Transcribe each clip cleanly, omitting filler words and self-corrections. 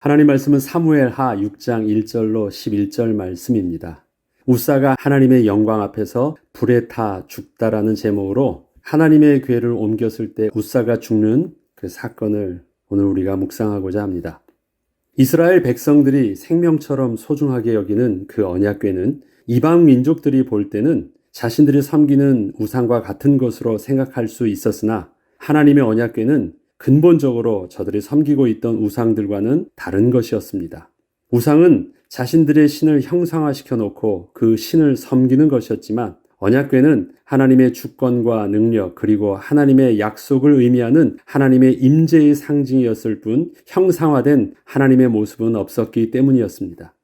하나님 말씀은 사무엘하 6장 1절로 11절 말씀입니다. 우사가 하나님의 영광 앞에서 불에 타 죽다라는 제목으로 하나님의 궤를 옮겼을 때 우사가 죽는 그 사건을 오늘 우리가 묵상하고자 합니다. 이스라엘 백성들이 생명처럼 소중하게 여기는 그 언약궤는 이방 민족들이 볼 때는 자신들이 섬기는 우상과 같은 것으로 생각할 수 있었으나 하나님의 언약궤는 근본적으로 저들이 섬기고 있던 우상들과는 다른 것이었습니다. 우상은 자신들의 신을 형상화시켜 놓고 그 신을 섬기는 것이었지만 언약궤는 하나님의 주권과 능력 그리고 하나님의 약속을 의미하는 하나님의 임재의 상징이었을 뿐 형상화된 하나님의 모습은 없었기 때문이었습니다.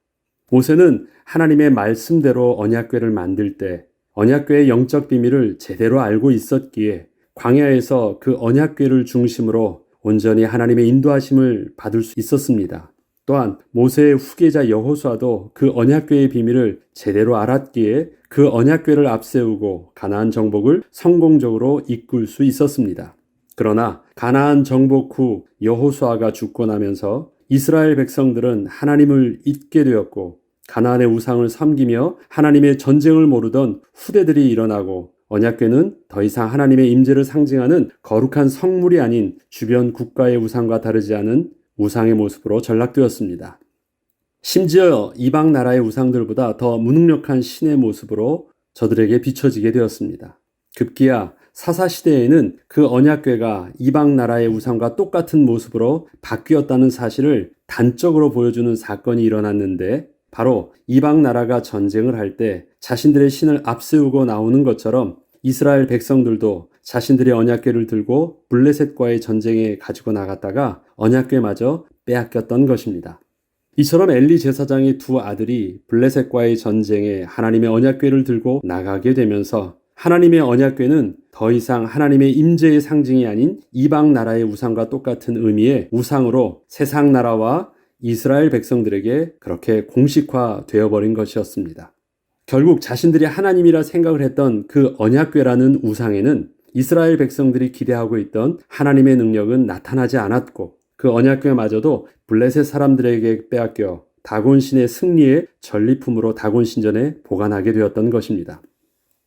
모세는 하나님의 말씀대로 언약궤를 만들 때 언약궤의 영적 비밀을 제대로 알고 있었기에 광야에서 그 언약궤를 중심으로 온전히 하나님의 인도하심을 받을 수 있었습니다. 또한 모세의 후계자 여호수아도 그 언약궤의 비밀을 제대로 알았기에 그 언약궤를 앞세우고 가나안 정복을 성공적으로 이끌 수 있었습니다. 그러나 가나안 정복 후 여호수아가 죽고 나면서 이스라엘 백성들은 하나님을 잊게 되었고 가나안의 우상을 섬기며 하나님의 전쟁을 모르던 후대들이 일어나고 언약궤는 더 이상 하나님의 임재를 상징하는 거룩한 성물이 아닌 주변 국가의 우상과 다르지 않은 우상의 모습으로 전락되었습니다. 심지어 이방 나라의 우상들보다 더 무능력한 신의 모습으로 저들에게 비춰지게 되었습니다. 급기야 사사시대에는 그 언약궤가 이방 나라의 우상과 똑같은 모습으로 바뀌었다는 사실을 단적으로 보여주는 사건이 일어났는데 바로 이방 나라가 전쟁을 할 때 자신들의 신을 앞세우고 나오는 것처럼 이스라엘 백성들도 자신들의 언약궤를 들고 블레셋과의 전쟁에 가지고 나갔다가 언약궤마저 빼앗겼던 것입니다. 이처럼 엘리 제사장의 두 아들이 블레셋과의 전쟁에 하나님의 언약궤를 들고 나가게 되면서 하나님의 언약궤는 더 이상 하나님의 임재의 상징이 아닌 이방 나라의 우상과 똑같은 의미의 우상으로 세상 나라와 이스라엘 백성들에게 그렇게 공식화되어 버린 것이었습니다. 결국 자신들이 하나님이라 생각을 했던 그 언약궤라는 우상에는 이스라엘 백성들이 기대하고 있던 하나님의 능력은 나타나지 않았고 그 언약궤마저도 블레셋 사람들에게 빼앗겨 다곤신의 승리의 전리품으로 다곤신전에 보관하게 되었던 것입니다.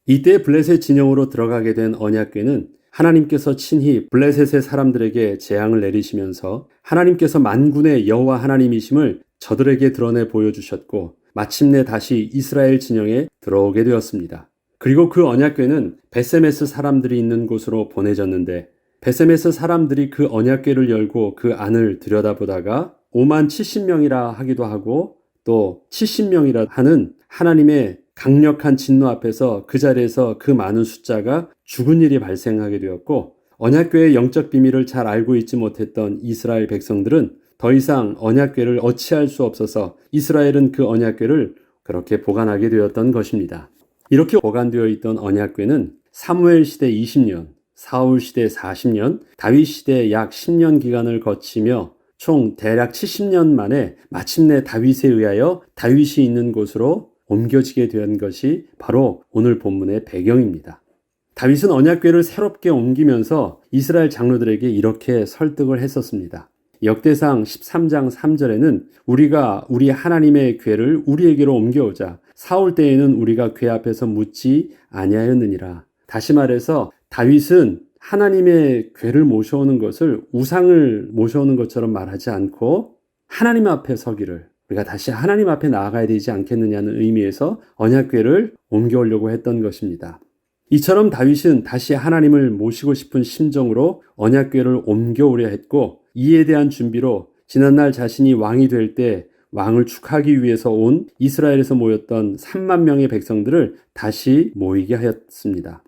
이때 블레셋 진영으로 들어가게 된 언약궤는 하나님께서 친히 블레셋의 사람들에게 재앙을 내리시면서 하나님께서 만군의 여호와 하나님이심을 저들에게 드러내 보여주셨고 마침내 다시 이스라엘 진영에 들어오게 되었습니다. 그리고 그 언약궤는 베세메스 사람들이 있는 곳으로 보내졌는데 베세메스 사람들이 그 언약궤를 열고 그 안을 들여다보다가 5만 70명이라 하기도 하고 또 70명이라 하는 하나님의 강력한 진노 앞에서 그 자리에서 그 많은 숫자가 죽은 일이 발생하게 되었고 언약궤의 영적 비밀을 잘 알고 있지 못했던 이스라엘 백성들은 더 이상 언약궤를 어치할 수 없어서 이스라엘은 그 언약궤를 그렇게 보관하게 되었던 것입니다. 이렇게 보관되어 있던 언약궤는 사무엘 시대 20년, 사울 시대 40년, 다윗 시대 약 10년 기간을 거치며 총 대략 70년 만에 마침내 다윗에 의하여 다윗이 있는 곳으로 옮겨지게 된 것이 바로 오늘 본문의 배경입니다. 다윗은 언약궤를 새롭게 옮기면서 이스라엘 장로들에게 이렇게 설득을 했었습니다. 역대상 13장 3절에는 우리가 우리 하나님의 궤를 우리에게로 옮겨오자. 사울 때에는 우리가 궤 앞에서 묻지 아니하였느니라. 다시 말해서 다윗은 하나님의 궤를 모셔오는 것을 우상을 모셔오는 것처럼 말하지 않고 하나님 앞에 서기를 우리가 다시 하나님 앞에 나아가야 되지 않겠느냐는 의미에서 언약궤를 옮겨오려고 했던 것입니다. 이처럼 다윗은 다시 하나님을 모시고 싶은 심정으로 언약궤를 옮겨오려 했고 이에 대한 준비로 지난날 자신이 왕이 될 때 왕을 축하하기 위해서 온 이스라엘에서 모였던 3만 명의 백성들을 다시 모이게 하였습니다.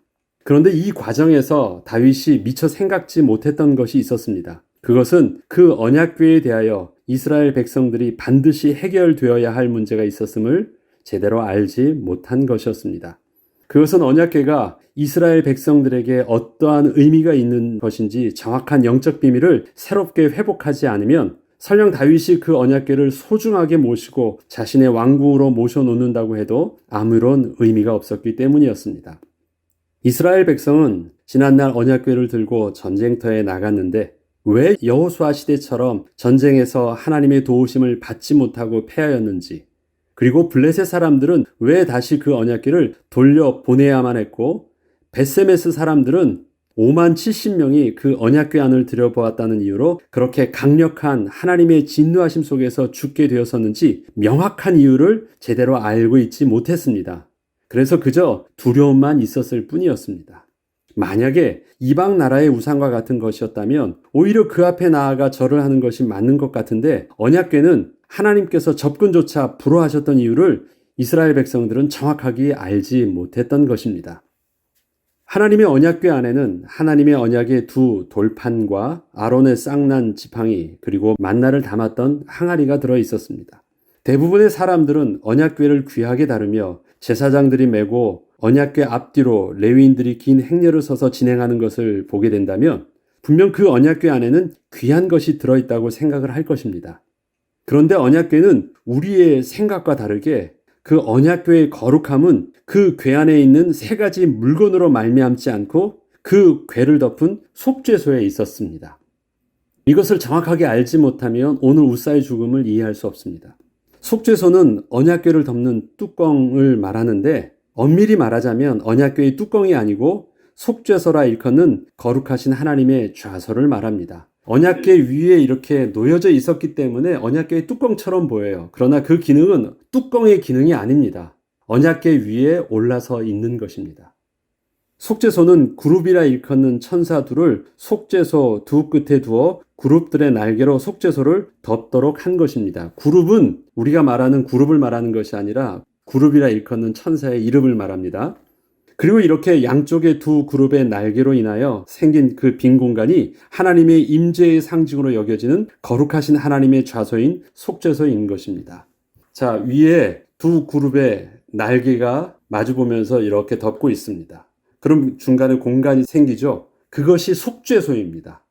그런데 이 과정에서 다윗이 미처 생각지 못했던 것이 있었습니다. 그것은 그 언약궤에 대하여 이스라엘 백성들이 반드시 해결되어야 할 문제가 있었음을 제대로 알지 못한 것이었습니다. 그것은 언약궤가 이스라엘 백성들에게 어떠한 의미가 있는 것인지 정확한 영적 비밀을 새롭게 회복하지 않으면 설령 다윗이 그 언약궤를 소중하게 모시고 자신의 왕궁으로 모셔놓는다고 해도 아무런 의미가 없었기 때문이었습니다. 이스라엘 백성은 지난날 언약궤를 들고 전쟁터에 나갔는데 왜 여호수아 시대처럼 전쟁에서 하나님의 도우심을 받지 못하고 패하였는지, 그리고 블레셋 사람들은 왜 다시 그 언약궤를 돌려 보내야만 했고, 벳세메스 사람들은 5만 70명이 그 언약궤 안을 들여보았다는 이유로 그렇게 강력한 하나님의 진노하심 속에서 죽게 되었었는지 명확한 이유를 제대로 알고 있지 못했습니다. 그래서 그저 두려움만 있었을 뿐이었습니다. 만약에 이방 나라의 우상과 같은 것이었다면 오히려 그 앞에 나아가 절을 하는 것이 맞는 것 같은데, 언약궤는 하나님께서 접근조차 불허하셨던 이유를 이스라엘 백성들은 정확하게 알지 못했던 것입니다. 하나님의 언약궤 안에는 하나님의 언약의 두 돌판과 아론의 쌍난 지팡이, 그리고 만나를 담았던 항아리가 들어 있었습니다. 대부분의 사람들은 언약궤를 귀하게 다루며 제사장들이 메고 언약궤 앞뒤로 레위인들이 긴 행렬을 서서 진행하는 것을 보게 된다면 분명 그 언약궤 안에는 귀한 것이 들어있다고 생각을 할 것입니다. 그런데 언약궤는 우리의 생각과 다르게 그 언약궤의 거룩함은 그 궤 안에 있는 세 가지 물건으로 말미암지 않고 그 궤를 덮은 속죄소에 있었습니다. 이것을 정확하게 알지 못하면 오늘 우사의 죽음을 이해할 수 없습니다. 속죄소는 언약궤를 덮는 뚜껑을 말하는데, 엄밀히 말하자면 언약궤의 뚜껑이 아니고 속죄소라 일컫는 거룩하신 하나님의 좌소를 말합니다. 언약궤 위에 이렇게 놓여져 있었기 때문에 언약궤의 뚜껑처럼 보여요. 그러나 그 기능은 뚜껑의 기능이 아닙니다. 언약궤 위에 올라서 있는 것입니다. 속죄소는 그룹이라 일컫는 천사 둘을 속죄소 두 끝에 두어 그룹들의 날개로 속죄소를 덮도록 한 것입니다. 그룹은 우리가 말하는 그룹을 말하는 것이 아니라 그룹이라 일컫는 천사의 이름을 말합니다. 그리고 이렇게 양쪽의 두 그룹의 날개로 인하여 생긴 그 빈 공간이 하나님의 임재의 상징으로 여겨지는 거룩하신 하나님의 좌소인 속죄소인 것입니다. 자, 위에 두 그룹의 날개가 마주보면서 이렇게 덮고 있습니다. 그럼 중간에 공간이 생기죠? 그것이 속죄소입니다.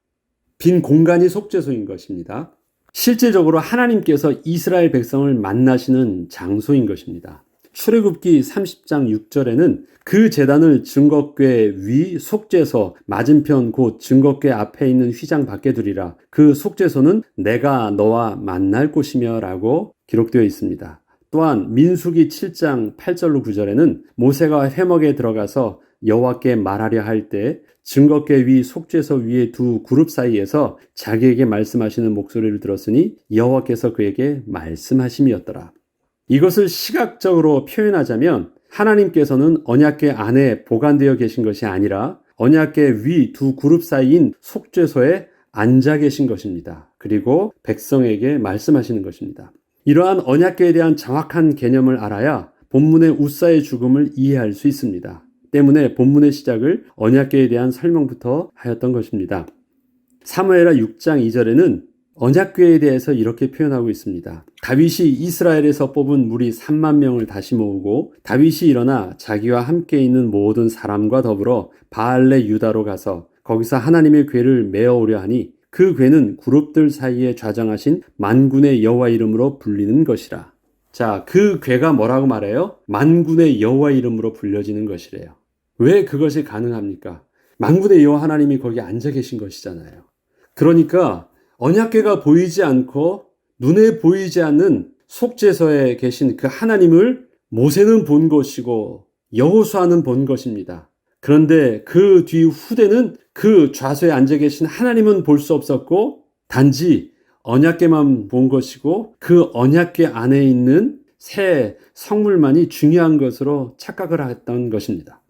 빈 공간이 속죄소인 것입니다. 실제적으로 하나님께서 이스라엘 백성을 만나시는 장소인 것입니다. 출애굽기 30장 6절에는 그 제단을 증거궤 위 속죄소 맞은편 곧 증거궤 앞에 있는 휘장 밖에 두리라. 그 속죄소는 내가 너와 만날 곳이며 라고 기록되어 있습니다. 또한 민수기 7장 8절로 9절에는 모세가 회막에 들어가서 여호와께 말하려 할 때 증거궤 위 속죄소 위에 두 그룹 사이에서 자기에게 말씀하시는 목소리를 들었으니 여호와께서 그에게 말씀하심이었더라. 이것을 시각적으로 표현하자면 하나님께서는 언약궤 안에 보관되어 계신 것이 아니라 언약궤 위 두 그룹 사이인 속죄소에 앉아 계신 것입니다. 그리고 백성에게 말씀하시는 것입니다. 이러한 언약궤에 대한 정확한 개념을 알아야 본문의 우사의 죽음을 이해할 수 있습니다. 때문에 본문의 시작을 언약궤에 대한 설명부터 하였던 것입니다. 사무엘하 6장 2절에는 언약궤에 대해서 이렇게 표현하고 있습니다. 다윗이 이스라엘에서 뽑은 무리 3만 명을 다시 모으고 다윗이 일어나 자기와 함께 있는 모든 사람과 더불어 바알레 유다로 가서 거기서 하나님의 궤를 메어오려 하니 그 궤는 그룹들 사이에 좌정하신 만군의 여호와 이름으로 불리는 것이라. 자, 그 궤가 뭐라고 말해요? 만군의 여호와 이름으로 불려지는 것이래요. 왜 그것이 가능합니까? 만군의 여호와 하나님이 거기 앉아 계신 것이잖아요. 그러니까 언약궤가 보이지 않고 눈에 보이지 않는 속죄소에 계신 그 하나님을 모세는 본 것이고 여호수아는 본 것입니다. 그런데 그 뒤 후대는 그 좌소에 앉아 계신 하나님은 볼 수 없었고 단지 언약궤만 본 것이고 그 언약궤 안에 있는 새 성물만이 중요한 것으로 착각을 했던 것입니다.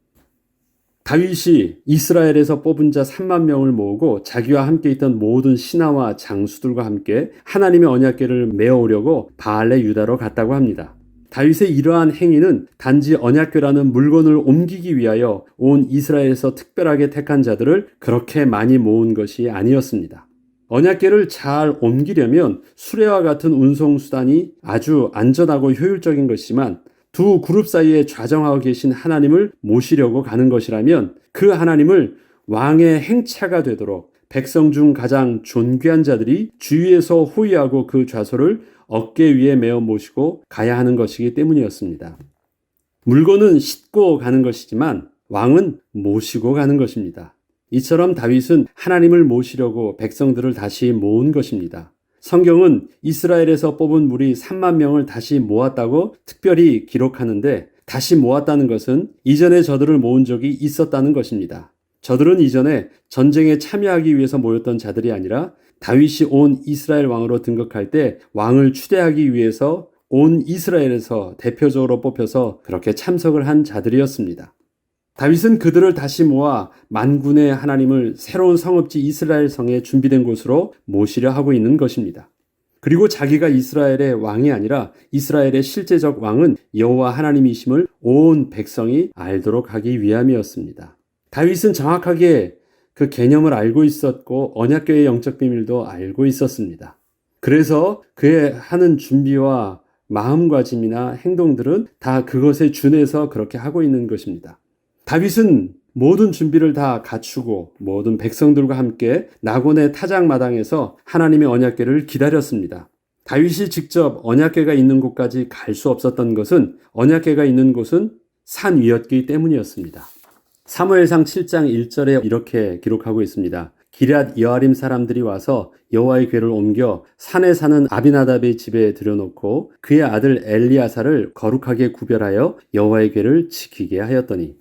다윗이 이스라엘에서 뽑은 자 3만 명을 모으고 자기와 함께 있던 모든 신하와 장수들과 함께 하나님의 언약궤를 메어오려고 바알레 유다로 갔다고 합니다. 다윗의 이러한 행위는 단지 언약궤라는 물건을 옮기기 위하여 온 이스라엘에서 특별하게 택한 자들을 그렇게 많이 모은 것이 아니었습니다. 언약궤를 잘 옮기려면 수레와 같은 운송수단이 아주 안전하고 효율적인 것이지만 두 그룹 사이에 좌정하고 계신 하나님을 모시려고 가는 것이라면 그 하나님을 왕의 행차가 되도록 백성 중 가장 존귀한 자들이 주위에서 호위하고 그 좌소를 어깨 위에 메어 모시고 가야 하는 것이기 때문이었습니다. 물건은 싣고 가는 것이지만 왕은 모시고 가는 것입니다. 이처럼 다윗은 하나님을 모시려고 백성들을 다시 모은 것입니다. 성경은 이스라엘에서 뽑은 무리 3만 명을 다시 모았다고 특별히 기록하는데, 다시 모았다는 것은 이전에 저들을 모은 적이 있었다는 것입니다. 저들은 이전에 전쟁에 참여하기 위해서 모였던 자들이 아니라 다윗이 온 이스라엘 왕으로 등극할 때 왕을 추대하기 위해서 온 이스라엘에서 대표적으로 뽑혀서 그렇게 참석을 한 자들이었습니다. 다윗은 그들을 다시 모아 만군의 하나님을 새로운 성읍지 이스라엘 성에 준비된 곳으로 모시려 하고 있는 것입니다. 그리고 자기가 이스라엘의 왕이 아니라 이스라엘의 실제적 왕은 여호와 하나님이심을 온 백성이 알도록 하기 위함이었습니다. 다윗은 정확하게 그 개념을 알고 있었고 언약궤의 영적 비밀도 알고 있었습니다. 그래서 그의 하는 준비와 마음가짐이나 행동들은 다 그것에 준해서 그렇게 하고 있는 것입니다. 다윗은 모든 준비를 다 갖추고 모든 백성들과 함께 나곤의 타작마당에서 하나님의 언약궤를 기다렸습니다. 다윗이 직접 언약궤가 있는 곳까지 갈 수 없었던 것은 언약궤가 있는 곳은 산 위였기 때문이었습니다. 사무엘상 7장 1절에 이렇게 기록하고 있습니다. 기럇 여아림 사람들이 와서 여호와의 궤를 옮겨 산에 사는 아비나답의 집에 들여놓고 그의 아들 엘리아사를 거룩하게 구별하여 여호와의 궤를 지키게 하였더니,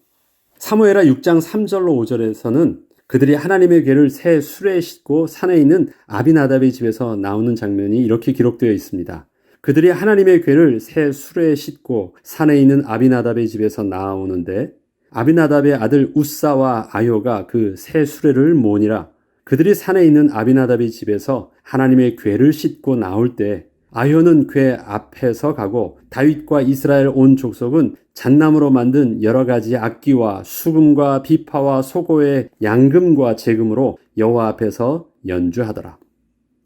사무엘하 6장 3절로 5절에서는 그들이 하나님의 궤를 새 수레에 싣고 산에 있는 아비나답의 집에서 나오는 장면이 이렇게 기록되어 있습니다. 그들이 하나님의 궤를 새 수레에 싣고 산에 있는 아비나답의 집에서 나오는데 아비나답의 아들 우사와 아요가 그 새 수레를 모으니라. 그들이 산에 있는 아비나답의 집에서 하나님의 궤를 싣고 나올 때 아요는 궤 앞에서 가고 다윗과 이스라엘 온 족속은 잣나무로 만든 여러 가지 악기와 수금과 비파와 소고의 양금과 제금으로 여호와 앞에서 연주하더라.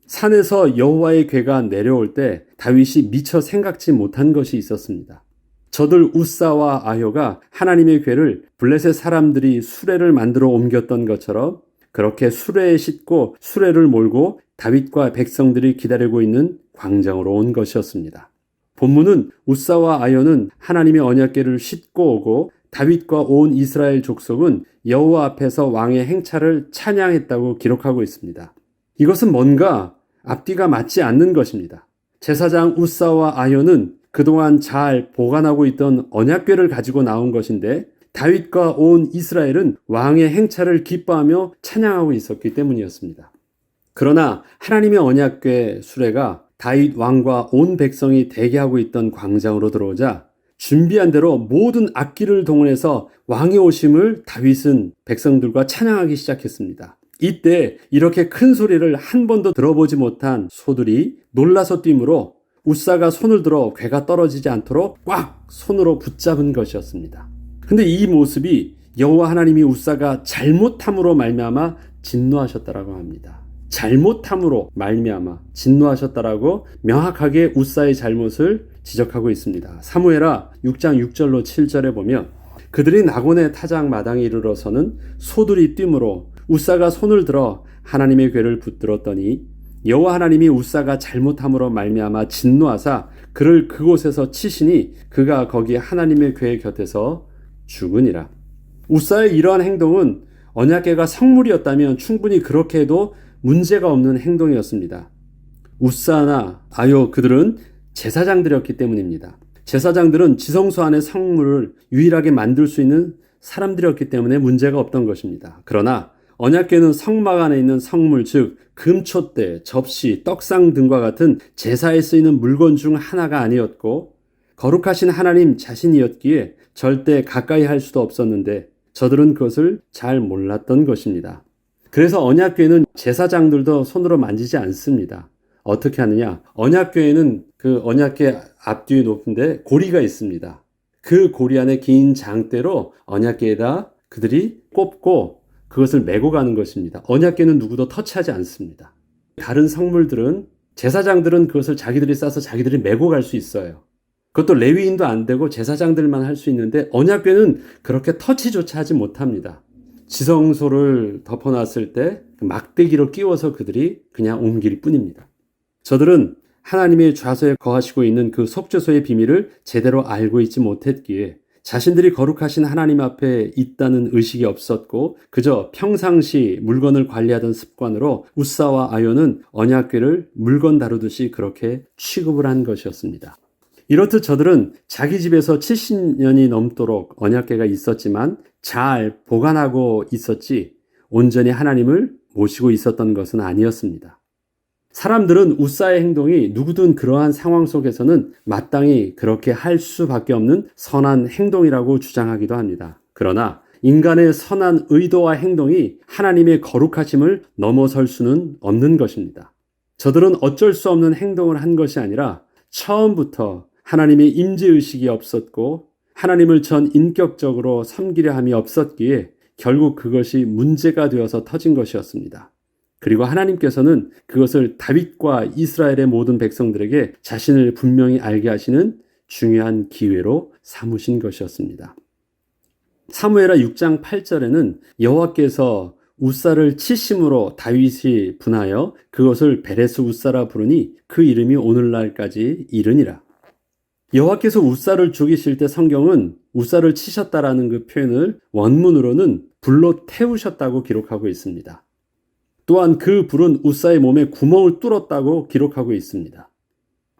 산에서 여호와의 궤가 내려올 때 다윗이 미처 생각지 못한 것이 있었습니다. 저들 우사와 아효가 하나님의 궤를 블레셋 사람들이 수레를 만들어 옮겼던 것처럼 그렇게 수레에 싣고 수레를 몰고 다윗과 백성들이 기다리고 있는 광장으로 온 것이었습니다. 본문은 우사와 아효는 하나님의 언약궤를 싣고 오고 다윗과 온 이스라엘 족속은 여호와 앞에서 왕의 행차를 찬양했다고 기록하고 있습니다. 이것은 뭔가 앞뒤가 맞지 않는 것입니다. 제사장 우사와 아효는 그동안 잘 보관하고 있던 언약궤를 가지고 나온 것인데 다윗과 온 이스라엘은 왕의 행차를 기뻐하며 찬양하고 있었기 때문이었습니다. 그러나 하나님의 언약궤 수레가 다윗 왕과 온 백성이 대기하고 있던 광장으로 들어오자 준비한 대로 모든 악기를 동원해서 왕의 오심을 다윗은 백성들과 찬양하기 시작했습니다. 이때 이렇게 큰 소리를 한 번도 들어보지 못한 소들이 놀라서 뛰므로 우사가 손을 들어 궤가 떨어지지 않도록 꽉 손으로 붙잡은 것이었습니다. 근데 이 모습이 여호와 하나님이 우사가 잘못함으로 말미암아 진노하셨다라고 합니다. 잘못함으로 말미암아 진노하셨다라고 명확하게 우사의 잘못을 지적하고 있습니다. 사무엘하 6장 6절로 7절에 보면 그들이 나곤의 타작 마당에 이르러서는 소들이 뛰므로 우사가 손을 들어 하나님의 궤를 붙들었더니 여호와 하나님이 우사가 잘못함으로 말미암아 진노하사 그를 그곳에서 치시니 그가 거기 하나님의 궤 곁에서 죽으니라. 우사의 이러한 행동은 언약궤가 성물이었다면 충분히 그렇게 해도 문제가 없는 행동이었습니다. 우사나 아요 그들은 제사장들이었기 때문입니다. 제사장들은 지성소 안의 성물을 유일하게 만들 수 있는 사람들이었기 때문에 문제가 없던 것입니다. 그러나 언약궤는 성막 안에 있는 성물, 즉 금촛대, 접시, 떡상 등과 같은 제사에 쓰이는 물건 중 하나가 아니었고 거룩하신 하나님 자신이었기에 절대 가까이 할 수도 없었는데 저들은 그것을 잘 몰랐던 것입니다. 그래서 언약궤는 제사장들도 손으로 만지지 않습니다. 어떻게 하느냐? 언약궤에는 그 언약궤 앞뒤에 높은데 고리가 있습니다. 그 고리 안에 긴 장대로 언약궤에다 그들이 꼽고 그것을 메고 가는 것입니다. 언약궤는 누구도 터치하지 않습니다. 다른 성물들은 제사장들은 그것을 자기들이 싸서 자기들이 메고 갈 수 있어요. 그것도 레위인도 안 되고 제사장들만 할 수 있는데 언약궤는 그렇게 터치조차 하지 못합니다. 지성소를 덮어놨을 때 막대기로 끼워서 그들이 그냥 옮길 뿐입니다. 저들은 하나님의 좌소에 거하시고 있는 그 속죄소의 비밀을 제대로 알고 있지 못했기에 자신들이 거룩하신 하나님 앞에 있다는 의식이 없었고 그저 평상시 물건을 관리하던 습관으로 우사와 아요는 언약궤를 물건 다루듯이 그렇게 취급을 한 것이었습니다. 이렇듯 저들은 자기 집에서 70년이 넘도록 언약궤가 있었지만 잘 보관하고 있었지 온전히 하나님을 모시고 있었던 것은 아니었습니다. 사람들은 우사의 행동이 누구든 그러한 상황 속에서는 마땅히 그렇게 할 수밖에 없는 선한 행동이라고 주장하기도 합니다. 그러나 인간의 선한 의도와 행동이 하나님의 거룩하심을 넘어설 수는 없는 것입니다. 저들은 어쩔 수 없는 행동을 한 것이 아니라 처음부터 하나님의 임재의식이 없었고 하나님을 전 인격적으로 섬기려 함이 없었기에 결국 그것이 문제가 되어서 터진 것이었습니다. 그리고 하나님께서는 그것을 다윗과 이스라엘의 모든 백성들에게 자신을 분명히 알게 하시는 중요한 기회로 삼으신 것이었습니다. 사무엘하 6장 8절에는 여호와께서 우사를 치심으로 다윗이 분하여 그것을 베레스 우사라 부르니 그 이름이 오늘날까지 이르니라. 여호와께서 우사를 죽이실 때 성경은 우사를 치셨다라는 그 표현을 원문으로는 불로 태우셨다고 기록하고 있습니다. 또한 그 불은 우사의 몸에 구멍을 뚫었다고 기록하고 있습니다.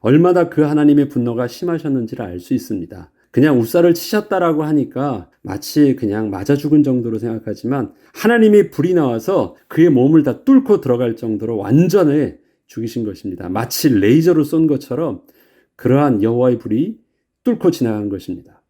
얼마나 그 하나님의 분노가 심하셨는지를 알 수 있습니다. 그냥 우사를 치셨다라고 하니까 마치 그냥 맞아 죽은 정도로 생각하지만 하나님의 불이 나와서 그의 몸을 다 뚫고 들어갈 정도로 완전히 죽이신 것입니다. 마치 레이저로 쏜 것처럼 그러한 여호와의 불이 뚫고 지나간 것입니다.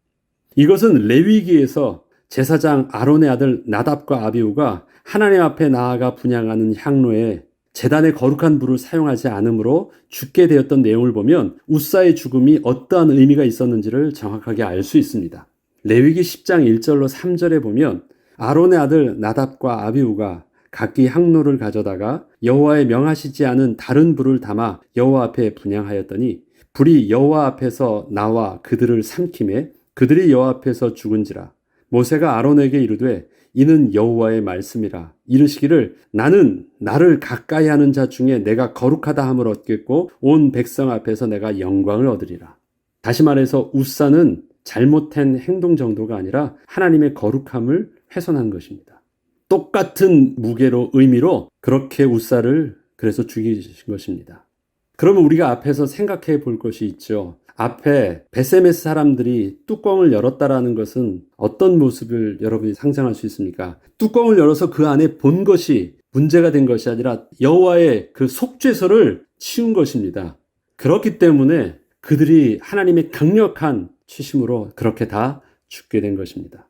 이것은 레위기에서 제사장 아론의 아들 나답과 아비후가 하나님 앞에 나아가 분향하는 향로에 제단의 거룩한 불을 사용하지 않으므로 죽게 되었던 내용을 보면 우사의 죽음이 어떠한 의미가 있었는지를 정확하게 알 수 있습니다. 레위기 10장 1절로 3절에 보면 아론의 아들 나답과 아비후가 각기 향로를 가져다가 여호와의 명하시지 않은 다른 불을 담아 여호와 앞에 분향하였더니 불이 여호와 앞에서 나와 그들을 삼키매 그들이 여호와 앞에서 죽은지라. 모세가 아론에게 이르되 이는 여호와의 말씀이라. 이르시기를 나는 나를 가까이 하는 자 중에 내가 거룩하다 함을 얻겠고 온 백성 앞에서 내가 영광을 얻으리라. 다시 말해서 우사는 잘못된 행동 정도가 아니라 하나님의 거룩함을 훼손한 것입니다. 똑같은 무게로 의미로 그렇게 우사를 그래서 죽이신 것입니다. 그러면 우리가 앞에서 생각해 볼 것이 있죠. 앞에 베세메스 사람들이 뚜껑을 열었다라는 것은 어떤 모습을 여러분이 상상할 수 있습니까? 뚜껑을 열어서 그 안에 본 것이 문제가 된 것이 아니라 여호와의 그 속죄소를 치운 것입니다. 그렇기 때문에 그들이 하나님의 강력한 치심으로 그렇게 다 죽게 된 것입니다.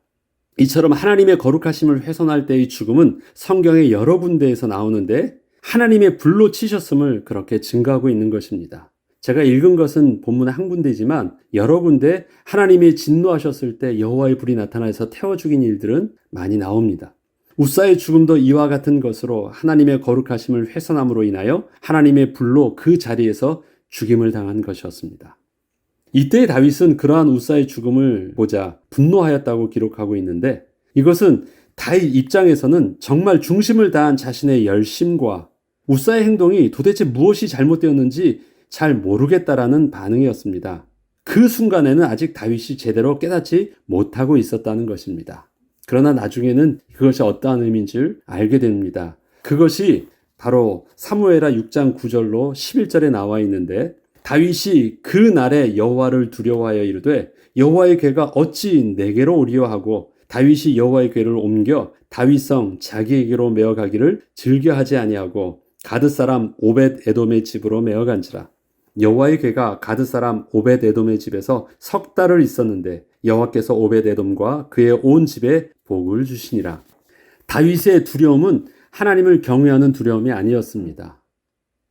이처럼 하나님의 거룩하심을 훼손할 때의 죽음은 성경의 여러 군데에서 나오는데 하나님의 불로 치셨음을 그렇게 증거하고 있는 것입니다. 제가 읽은 것은 본문 한 군데지만 여러 군데 하나님이 진노하셨을 때 여호와의 불이 나타나서 태워 죽인 일들은 많이 나옵니다. 우사의 죽음도 이와 같은 것으로 하나님의 거룩하심을 훼손함으로 인하여 하나님의 불로 그 자리에서 죽임을 당한 것이었습니다. 이때 다윗은 그러한 우사의 죽음을 보자 분노하였다고 기록하고 있는데 이것은 다윗 입장에서는 정말 중심을 다한 자신의 열심과 우사의 행동이 도대체 무엇이 잘못되었는지 잘 모르겠다라는 반응이었습니다. 그 순간에는 아직 다윗이 제대로 깨닫지 못하고 있었다는 것입니다. 그러나 나중에는 그것이 어떠한 의미인지를 알게 됩니다. 그것이 바로 사무엘하 6장 9절로 11절에 나와 있는데 다윗이 그 날에 여호와를 두려워하여 이르되 여호와의 궤가 어찌 내게로 오리요 하고 다윗이 여호와의 궤를 옮겨 다윗성 자기에게로 메어가기를 즐겨하지 아니하고 가드 사람 오벳 에돔의 집으로 메어간지라. 여호와의 궤가 가드 사람 오벳 에돔의 집에서 석 달을 있었는데 여호와께서 오벳 에돔과 그의 온 집에 복을 주시니라. 다윗의 두려움은 하나님을 경외하는 두려움이 아니었습니다.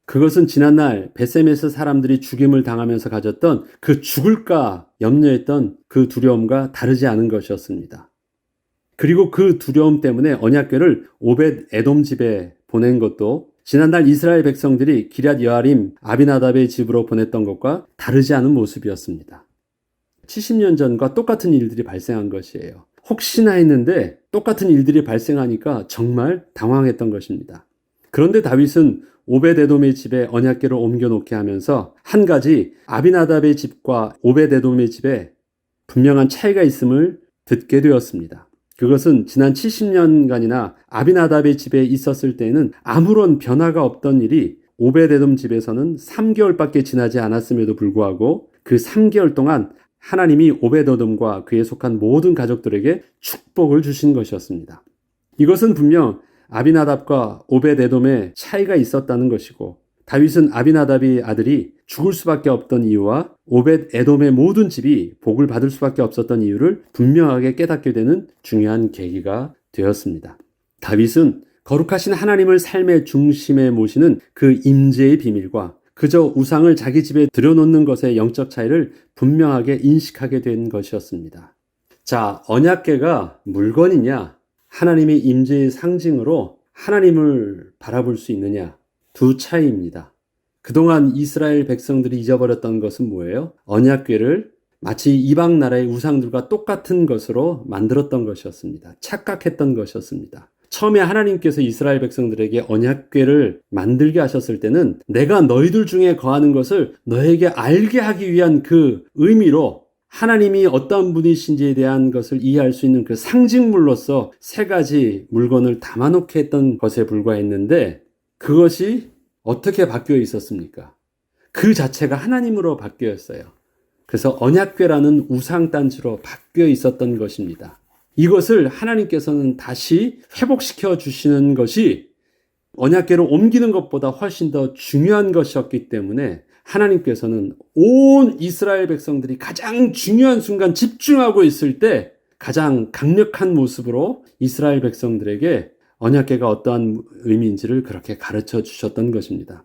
그것은 지난날 베세메스 사람들이 죽임을 당하면서 가졌던 그 죽을까 염려했던 그 두려움과 다르지 않은 것이었습니다. 그리고 그 두려움 때문에 언약궤를 오벳 에돔 집에 보낸 것도 지난날 이스라엘 백성들이 기럇 여아림 아비나답의 집으로 보냈던 것과 다르지 않은 모습이었습니다. 70년 전과 똑같은 일들이 발생한 것이에요. 혹시나 했는데 똑같은 일들이 발생하니까 정말 당황했던 것입니다. 그런데 다윗은 오벳 에돔의 집에 언약궤를 옮겨놓게 하면서 한 가지 아비나답의 집과 오벳 에돔의 집에 분명한 차이가 있음을 듣게 되었습니다. 그것은 지난 70년간이나 아비나답의 집에 있었을 때에는 아무런 변화가 없던 일이 오벳에돔 집에서는 3개월밖에 지나지 않았음에도 불구하고 그 3개월 동안 하나님이 오벳에돔과 그에 속한 모든 가족들에게 축복을 주신 것이었습니다. 이것은 분명 아비나답과 오벳에돔의 차이가 있었다는 것이고, 다윗은 아비나답의 아들이 죽을 수밖에 없던 이유와 오벳에돔의 모든 집이 복을 받을 수밖에 없었던 이유를 분명하게 깨닫게 되는 중요한 계기가 되었습니다. 다윗은 거룩하신 하나님을 삶의 중심에 모시는 그 임재의 비밀과 그저 우상을 자기 집에 들여놓는 것의 영적 차이를 분명하게 인식하게 된 것이었습니다. 자, 언약궤가 물건이냐, 하나님의 임재의 상징으로 하나님을 바라볼 수 있느냐, 두 차이입니다. 그동안 이스라엘 백성들이 잊어버렸던 것은 뭐예요? 언약궤를 마치 이방 나라의 우상들과 똑같은 것으로 만들었던 것이었습니다. 착각했던 것이었습니다. 처음에 하나님께서 이스라엘 백성들에게 언약궤를 만들게 하셨을 때는 내가 너희들 중에 거하는 것을 너에게 알게 하기 위한 그 의미로 하나님이 어떤 분이신지에 대한 것을 이해할 수 있는 그 상징물로서 세 가지 물건을 담아놓게 했던 것에 불과했는데, 그것이 어떻게 바뀌어 있었습니까? 그 자체가 하나님으로 바뀌었어요. 그래서 언약궤라는 우상단지로 바뀌어 있었던 것입니다. 이것을 하나님께서는 다시 회복시켜 주시는 것이 언약궤를 옮기는 것보다 훨씬 더 중요한 것이었기 때문에 하나님께서는 온 이스라엘 백성들이 가장 중요한 순간 집중하고 있을 때 가장 강력한 모습으로 이스라엘 백성들에게 언약궤가 어떠한 의미인지를 그렇게 가르쳐 주셨던 것입니다.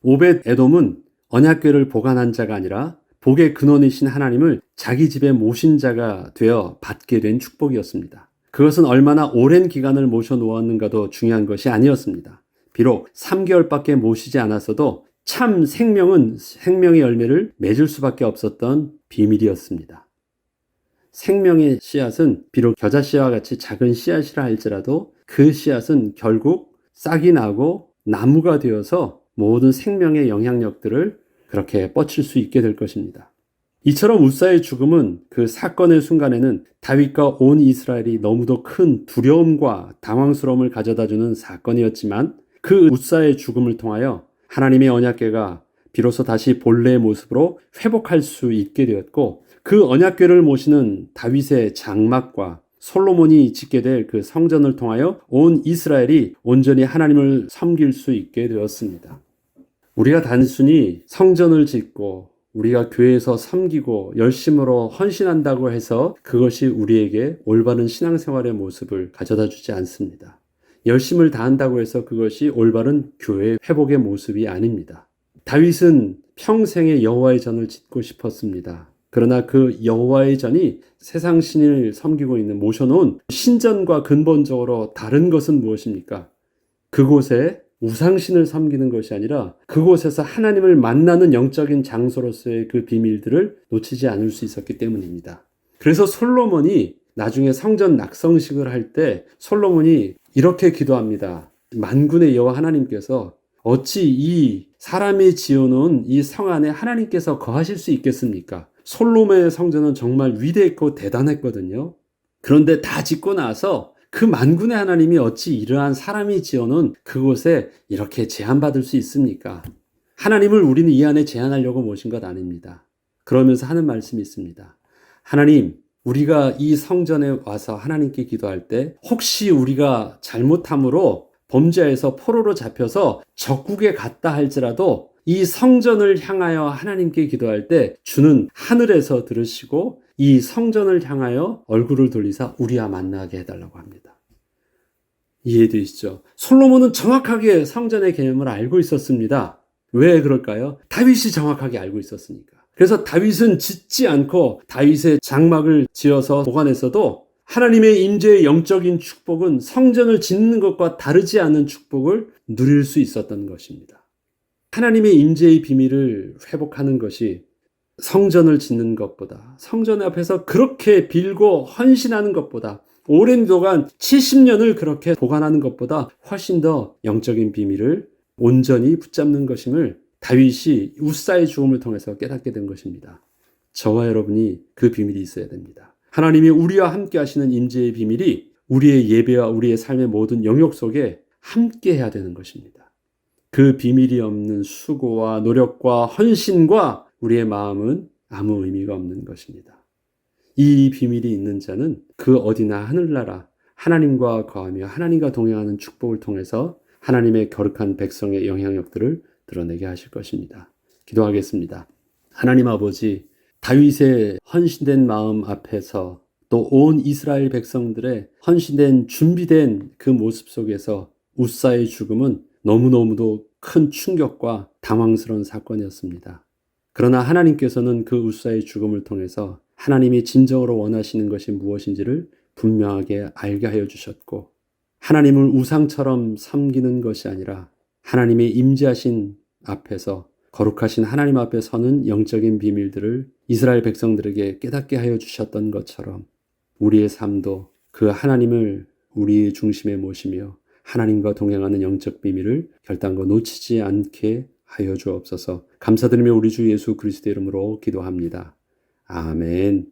오벳에돔은 언약궤를 보관한 자가 아니라 복의 근원이신 하나님을 자기 집에 모신 자가 되어 받게 된 축복이었습니다. 그것은 얼마나 오랜 기간을 모셔 놓았는가도 중요한 것이 아니었습니다. 비록 3개월밖에 모시지 않았어도 참 생명은 생명의 열매를 맺을 수밖에 없었던 비밀이었습니다. 생명의 씨앗은 비록 겨자 씨와 같이 작은 씨앗이라 할지라도 그 씨앗은 결국 싹이 나고 나무가 되어서 모든 생명의 영향력들을 그렇게 뻗칠 수 있게 될 것입니다. 이처럼 우사의 죽음은 그 사건의 순간에는 다윗과 온 이스라엘이 너무도 큰 두려움과 당황스러움을 가져다주는 사건이었지만, 그 우사의 죽음을 통하여 하나님의 언약궤가 비로소 다시 본래의 모습으로 회복할 수 있게 되었고, 그 언약궤를 모시는 다윗의 장막과 솔로몬이 짓게 될 그 성전을 통하여 온 이스라엘이 온전히 하나님을 섬길 수 있게 되었습니다. 우리가 단순히 성전을 짓고 우리가 교회에서 섬기고 열심으로 헌신한다고 해서 그것이 우리에게 올바른 신앙생활의 모습을 가져다 주지 않습니다. 열심을 다한다고 해서 그것이 올바른 교회 회복의 모습이 아닙니다. 다윗은 평생의 여호와의 전을 짓고 싶었습니다. 그러나 그 여호와의 전이 세상 신을 섬기고 있는 모셔놓은 신전과 근본적으로 다른 것은 무엇입니까? 그곳에 우상신을 섬기는 것이 아니라 그곳에서 하나님을 만나는 영적인 장소로서의 그 비밀들을 놓치지 않을 수 있었기 때문입니다. 그래서 솔로몬이 나중에 성전 낙성식을 할 때 솔로몬이 이렇게 기도합니다. 만군의 여호와 하나님께서 어찌 이 사람이 지어놓은 이 성 안에 하나님께서 거하실 수 있겠습니까? 솔로몬의 성전은 정말 위대했고 대단했거든요. 그런데 다 짓고 나서 그 만군의 하나님이 어찌 이러한 사람이 지어놓은 그곳에 이렇게 제한받을 수 있습니까? 하나님을 우리는 이 안에 제한하려고 모신 것 아닙니다. 그러면서 하는 말씀이 있습니다. 하나님, 우리가 이 성전에 와서 하나님께 기도할 때 혹시 우리가 잘못함으로 범죄에서 포로로 잡혀서 적국에 갔다 할지라도 이 성전을 향하여 하나님께 기도할 때 주는 하늘에서 들으시고 이 성전을 향하여 얼굴을 돌리사 우리와 만나게 해달라고 합니다. 이해되시죠? 솔로몬은 정확하게 성전의 개념을 알고 있었습니다. 왜 그럴까요? 다윗이 정확하게 알고 있었으니까. 그래서 다윗은 짓지 않고 다윗의 장막을 지어서 보관했어도 하나님의 임재의 영적인 축복은 성전을 짓는 것과 다르지 않은 축복을 누릴 수 있었던 것입니다. 하나님의 임재의 비밀을 회복하는 것이 성전을 짓는 것보다, 성전 앞에서 그렇게 빌고 헌신하는 것보다, 오랜 동안 70년을 그렇게 보관하는 것보다 훨씬 더 영적인 비밀을 온전히 붙잡는 것임을 다윗이 우사의 죽음을 통해서 깨닫게 된 것입니다. 저와 여러분이 그 비밀이 있어야 됩니다. 하나님이 우리와 함께 하시는 임재의 비밀이 우리의 예배와 우리의 삶의 모든 영역 속에 함께 해야 되는 것입니다. 그 비밀이 없는 수고와 노력과 헌신과 우리의 마음은 아무 의미가 없는 것입니다. 이 비밀이 있는 자는 그 어디나 하늘나라 하나님과 거하며 하나님과 동행하는 축복을 통해서 하나님의 거룩한 백성의 영향력들을 드러내게 하실 것입니다. 기도하겠습니다. 하나님 아버지, 다윗의 헌신된 마음 앞에서 또 온 이스라엘 백성들의 헌신된 준비된 그 모습 속에서 우사의 죽음은 너무너무도 큰 충격과 당황스러운 사건이었습니다. 그러나 하나님께서는 그 우사의 죽음을 통해서 하나님이 진정으로 원하시는 것이 무엇인지를 분명하게 알게 하여 주셨고, 하나님을 우상처럼 섬기는 것이 아니라 하나님의 임재하신 앞에서 거룩하신 하나님 앞에 서는 영적인 비밀들을 이스라엘 백성들에게 깨닫게 하여 주셨던 것처럼 우리의 삶도 그 하나님을 우리 중심에 모시며 하나님과 동행하는 영적 비밀을 결단코 놓치지 않게 하여 주옵소서. 감사드리며 우리 주 예수 그리스도의 이름으로 기도합니다. 아멘.